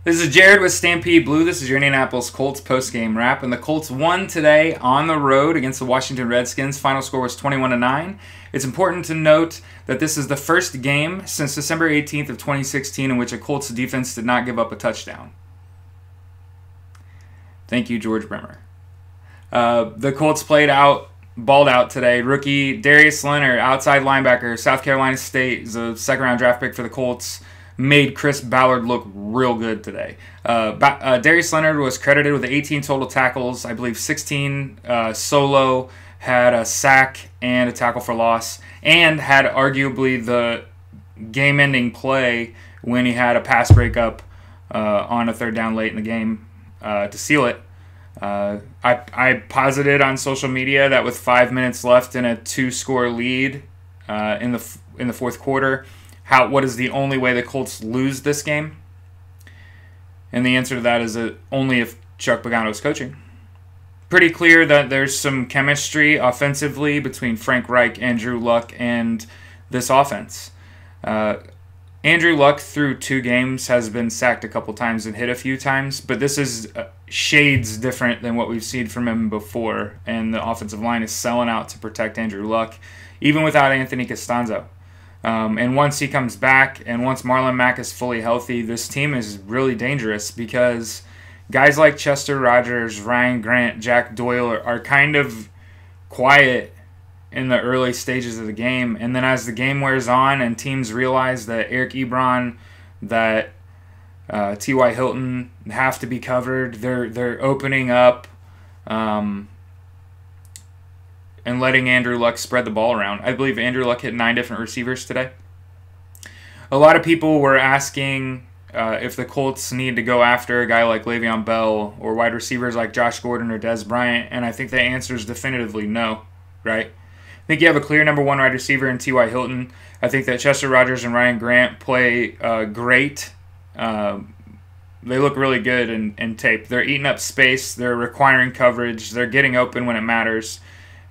This is Jared with Stampede Blue. This is your Indianapolis Colts post-game wrap. And the Colts won today on the road against the Washington Redskins. Final score was 21-9. It's important to note that this is the first game since December 18th of 2016 in which a Colts defense did not give up a touchdown. Thank you, George Bremer. The Colts balled out today. Rookie Darius Leonard, outside linebacker, South Carolina State, is a second-round draft pick for the Colts. Made Chris Ballard look real good today. Darius Leonard was credited with 18 total tackles, I believe 16 solo, had a sack and a tackle for loss, and had arguably the game-ending play when he had a pass breakup on a third down late in the game to seal it. I posited on social media that with 5 minutes left in a 2-score lead in the fourth quarter, what is the only way the Colts lose this game? And the answer to that is that only if Chuck Pagano is coaching. Pretty clear that there's some chemistry offensively between Frank Reich, Andrew Luck, and this offense. Andrew Luck through 2 games has been sacked a couple times and hit a few times, but this is shades different than what we've seen from him before, and the offensive line is selling out to protect Andrew Luck, even without Anthony Costanzo. And once he comes back and once Marlon Mack is fully healthy, this team is really dangerous because guys like Chester Rogers, Ryan Grant, Jack Doyle are kind of quiet in the early stages of the game. And then as the game wears on and teams realize that Eric Ebron, that T.Y. Hilton have to be covered, they're opening up and letting Andrew Luck spread the ball around. I believe Andrew Luck hit 9 different receivers today. A lot of people were asking if the Colts need to go after a guy like Le'Veon Bell or wide receivers like Josh Gordon or Dez Bryant, and I think the answer is definitively no, right? I think you have a clear number 1 wide receiver in T.Y. Hilton. I think that Chester Rogers and Ryan Grant play great. They look really good in tape. They're eating up space. They're requiring coverage. They're getting open when it matters.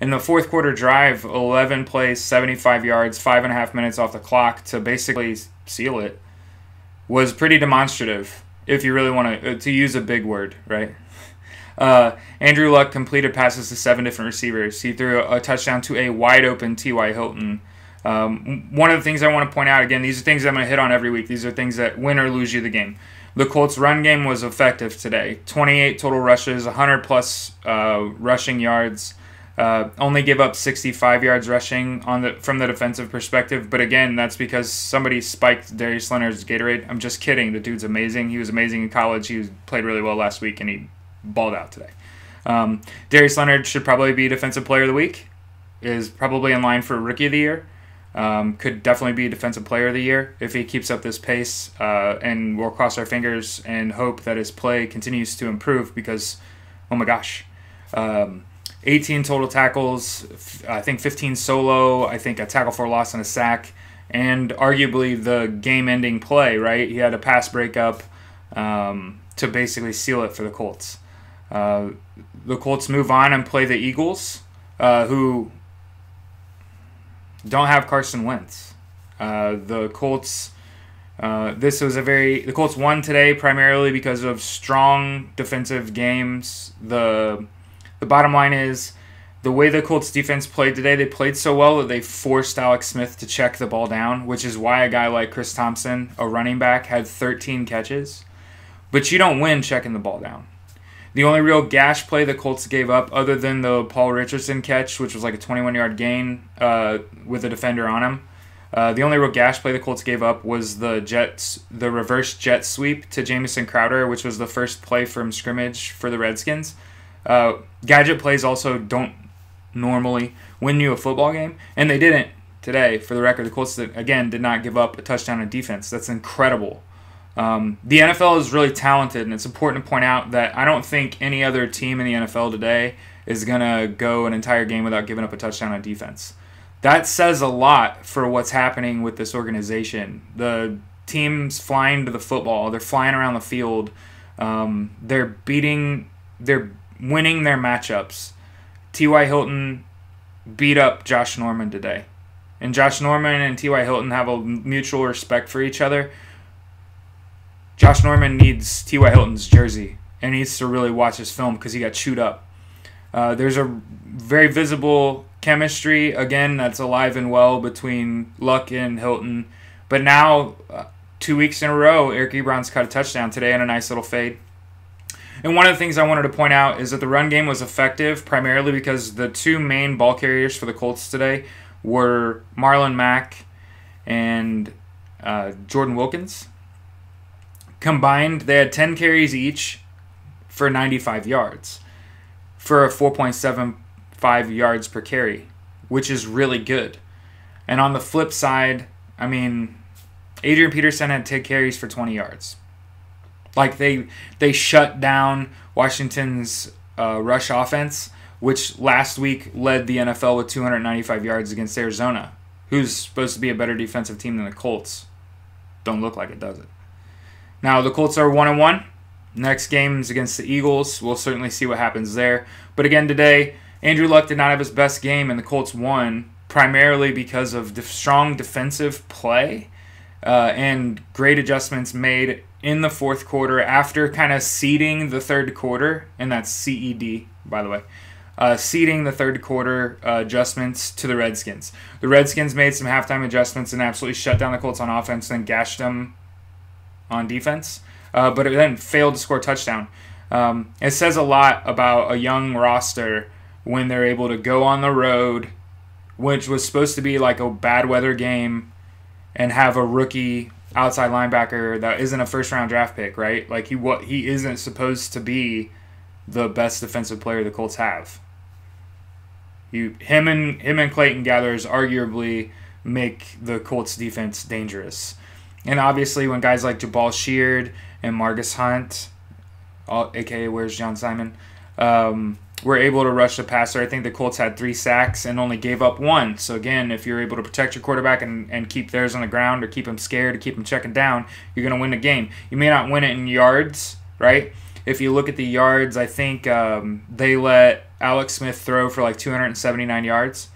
In the fourth quarter drive, 11 plays, 75 yards, 5.5 minutes off the clock to basically seal it was pretty demonstrative, if you really want to use a big word, right? Andrew Luck completed passes to 7 different receivers. He threw a touchdown to a wide-open T.Y. Hilton. One of the things I want to point out, again, these are things I'm going to hit on every week. These are things that win or lose you the game. The Colts' run game was effective today. 28 total rushes, 100-plus rushing yards. Only give up 65 yards rushing from the defensive perspective. But again, that's because somebody spiked Darius Leonard's Gatorade. I'm just kidding. The dude's amazing. He was amazing in college. He played really well last week, and he balled out today. Darius Leonard should probably be Defensive Player of the Week. Is probably in line for Rookie of the Year. Could definitely be Defensive Player of the Year if he keeps up this pace. And we'll cross our fingers and hope that his play continues to improve because, oh my gosh. 18 total tackles, I think 15 solo, I think a tackle for loss and a sack, and arguably the game-ending play, right? He had a pass breakup to basically seal it for the Colts. The Colts move on and play the Eagles, who don't have Carson Wentz. The Colts the Colts won today primarily because of strong defensive games. The bottom line is the way the Colts defense played today, they played so well that they forced Alex Smith to check the ball down, which is why a guy like Chris Thompson, a running back, had 13 catches. But you don't win checking the ball down. The only real gash play the Colts gave up, other than the Paul Richardson catch, which was like a 21-yard gain with a defender on him, the only real gash play the Colts gave up was the reverse jet sweep to Jamison Crowder, which was the first play from scrimmage for the Redskins. Gadget plays also don't normally win you a football game, and they didn't today. For the record, the Colts, again, did not give up a touchdown on defense. That's incredible. The NFL is really talented, and it's important to point out that I don't think any other team in the NFL today is going to go an entire game without giving up a touchdown on defense. That says a lot for what's happening with this organization. The team's flying to the football. They're flying around the field. They're winning their matchups. T.Y. Hilton beat up Josh Norman today. And Josh Norman and T.Y. Hilton have a mutual respect for each other. Josh Norman needs T.Y. Hilton's jersey and needs to really watch his film because he got chewed up. There's a very visible chemistry, again, that's alive and well between Luck and Hilton. But now, 2 weeks in a row, Eric Ebron's caught a touchdown today and a nice little fade. And one of the things I wanted to point out is that the run game was effective primarily because the two main ball carriers for the Colts today were Marlon Mack and Jordan Wilkins. Combined, they had 10 carries each for 95 yards for a 4.75 yards per carry, which is really good. And on the flip side, I mean, Adrian Peterson had 10 carries for 20 yards. Like, they shut down Washington's rush offense, which last week led the NFL with 295 yards against Arizona, who's supposed to be a better defensive team than the Colts. Don't look like it, does it? Now, the Colts are 1-1. Next game's against the Eagles. We'll certainly see what happens there. But again, today, Andrew Luck did not have his best game, and the Colts won primarily because of strong defensive play and great adjustments made in the fourth quarter after kind of seeding the third quarter, and that's CED, by the way, seeding the third quarter adjustments to the Redskins. The Redskins made some halftime adjustments and absolutely shut down the Colts on offense and gashed them on defense, but it then failed to score a touchdown. It says a lot about a young roster when they're able to go on the road, which was supposed to be like a bad weather game, and have a rookie outside linebacker that isn't a first-round draft pick, right? Like, he isn't supposed to be the best defensive player the Colts have. Him and Clayton Gathers arguably make the Colts defense dangerous. And obviously when guys like Jabal Sheard and Margus Hunt, a.k.a. Where's John Simon, were able to rush the passer. I think the Colts had 3 sacks and only gave up 1. So again, if you're able to protect your quarterback and keep theirs on the ground or keep them scared or keep them checking down, you're going to win the game. You may not win it in yards, right? If you look at the yards, I think they let Alex Smith throw for like 279 yards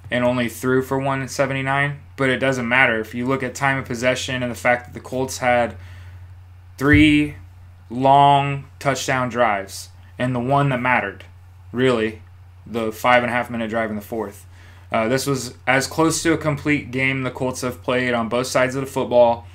and only threw for 179. But it doesn't matter. If you look at time of possession and the fact that the Colts had 3 long touchdown drives and the one that mattered, really, the 5.5-minute drive in the fourth. This was as close to a complete game the Colts have played on both sides of the football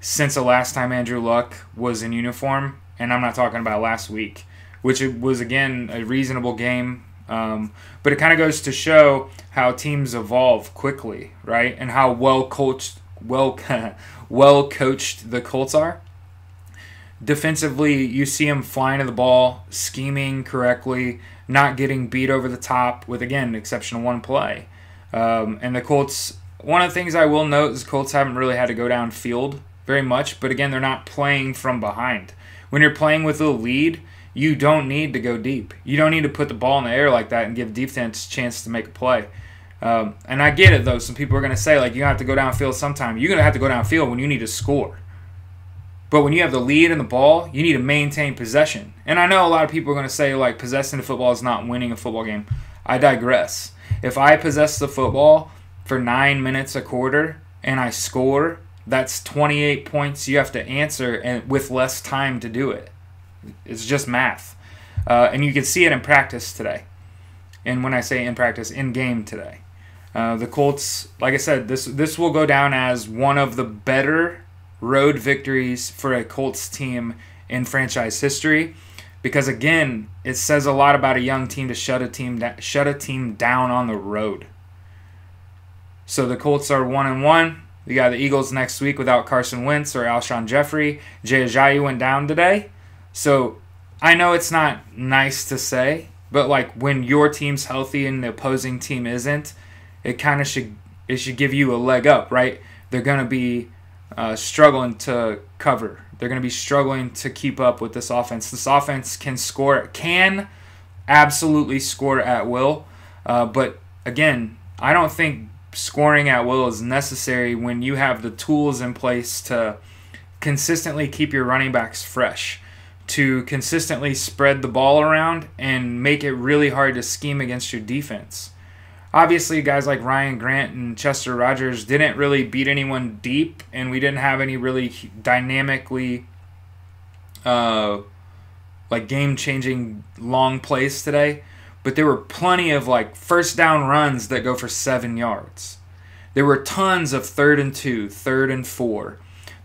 since the last time Andrew Luck was in uniform, and I'm not talking about last week, which it was, again, a reasonable game. But it kind of goes to show how teams evolve quickly, right? And how well coached the Colts are. Defensively, you see them flying to the ball, scheming correctly, not getting beat over the top with, again, exception of one play. And the Colts, one of the things I will note is the Colts haven't really had to go downfield very much, but again, they're not playing from behind. When you're playing with a lead, you don't need to go deep. You don't need to put the ball in the air like that and give defense a chance to make a play. And I get it, though. Some people are going to say, like, you have to go downfield sometime. You're going to have to go downfield when you need to score. But when you have the lead in the ball, you need to maintain possession. And I know a lot of people are going to say, like, possessing the football is not winning a football game. I digress. If I possess the football for 9 minutes a quarter and I score, that's 28 points you have to answer and with less time to do it. It's just math. And you can see it in practice today. And when I say in practice, in game today. The Colts, like I said, this will go down as one of the better road victories for a Colts team in franchise history, because again, it says a lot about a young team to shut a team down on the road. So the Colts are 1-1. We got the Eagles next week without Carson Wentz or Alshon Jeffrey. Jay Ajayi went down today. So I know it's not nice to say, but like when your team's healthy and the opposing team isn't, it kind of should give you a leg up, right? They're going to be struggling to cover. They're going to be struggling to keep up with this offense. This offense can absolutely score at will. But again, I don't think scoring at will is necessary when you have the tools in place to consistently keep your running backs fresh, to consistently spread the ball around and make it really hard to scheme against your defense. Obviously, guys like Ryan Grant and Chester Rogers didn't really beat anyone deep, and we didn't have any really dynamically like game-changing long plays today, but there were plenty of like first down runs that go for 7 yards. There were tons of 3rd and 2, 3rd and 4.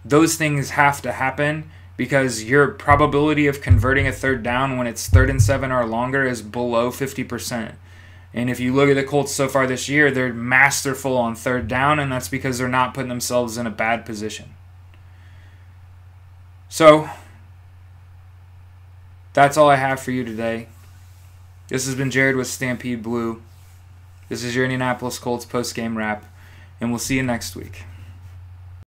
Those things have to happen because your probability of converting a 3rd down when it's 3rd and 7 or longer is below 50%. And if you look at the Colts so far this year, they're masterful on 3rd down, and that's because they're not putting themselves in a bad position. So, that's all I have for you today. This has been Jared with Stampede Blue. This is your Indianapolis Colts post-game wrap, and we'll see you next week.